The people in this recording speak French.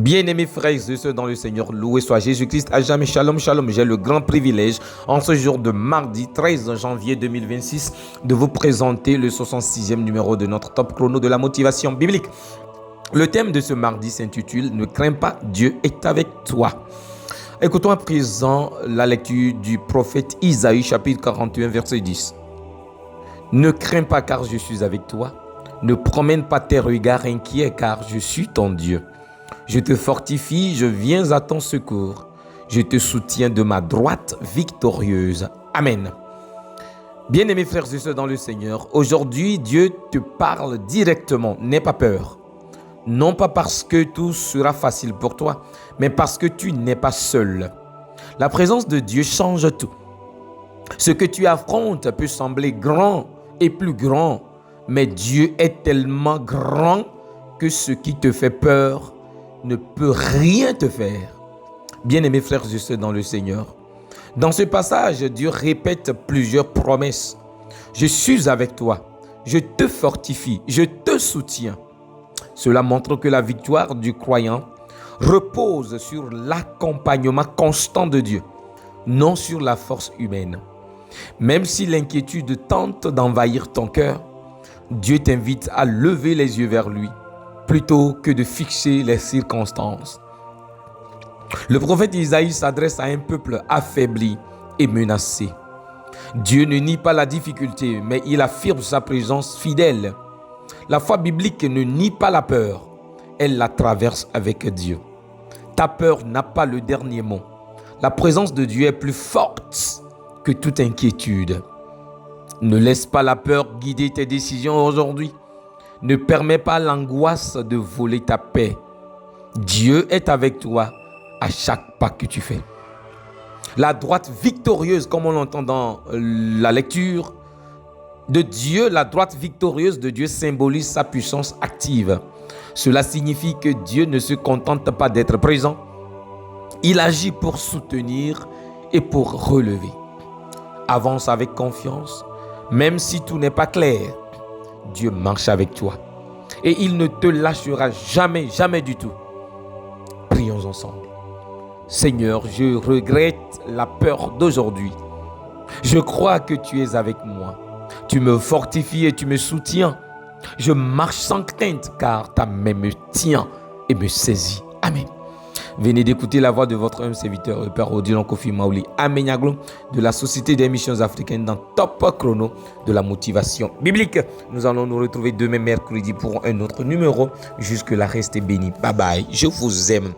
Bien-aimés frères et sœurs dans le Seigneur, loué soit Jésus-Christ à jamais. Shalom, shalom. J'ai le grand privilège, en ce jour de mardi 13 janvier 2026, de vous présenter le 66e numéro de notre top chrono de la motivation biblique. Le thème de ce mardi s'intitule « Ne crains pas, Dieu est avec toi ». Écoutons à présent la lecture du prophète Isaïe, chapitre 41, verset 10. « Ne crains pas car je suis avec toi. Ne promène pas tes regards inquiets car je suis ton Dieu. Je te fortifie, je viens à ton secours. Je te soutiens de ma droite victorieuse. » Amen. Bien-aimés frères et sœurs dans le Seigneur, aujourd'hui Dieu te parle directement. N'aie pas peur. Non pas parce que tout sera facile pour toi, mais parce que tu n'es pas seul. La présence de Dieu change tout. Ce que tu affrontes peut sembler grand et plus grand, mais Dieu est tellement grand que ce qui te fait peur ne peut rien te faire. Bien-aimés frères et sœurs dans le Seigneur, dans ce passage, Dieu répète plusieurs promesses. Je suis avec toi, je te fortifie, je te soutiens. Cela montre que la victoire du croyant repose sur l'accompagnement constant de Dieu, non sur la force humaine. Même si l'inquiétude tente d'envahir ton cœur, Dieu t'invite à lever les yeux vers lui plutôt que de fixer les circonstances. Le prophète Isaïe s'adresse à un peuple affaibli et menacé. Dieu ne nie pas la difficulté, mais il affirme sa présence fidèle. La foi biblique ne nie pas la peur, elle la traverse avec Dieu. Ta peur n'a pas le dernier mot. La présence de Dieu est plus forte que toute inquiétude. Ne laisse pas la peur guider tes décisions aujourd'hui. Ne permets pas l'angoisse de voler ta paix. Dieu est avec toi à chaque pas que tu fais. La droite victorieuse, comme on l'entend dans la lecture de Dieu, la droite victorieuse de Dieu symbolise sa puissance active. Cela signifie que Dieu ne se contente pas d'être présent. Il agit pour soutenir et pour relever. Avance avec confiance, même si tout n'est pas clair. Dieu marche avec toi et il ne te lâchera jamais, jamais du tout. Prions ensemble. Seigneur, je regrette la peur d'aujourd'hui. Je crois que tu es avec moi. Tu me fortifies et tu me soutiens. Je marche sans crainte car ta main me tient et me saisit. Amen. Venez d'écouter la voix de votre humble serviteur, le Père Odilon Kofi Maouli Amenyaglo, de la Société des Missions Africaines dans Top Chrono de la motivation biblique. Nous allons nous retrouver demain mercredi pour un autre numéro. Jusque-là, restez bénis. Bye bye. Je vous aime.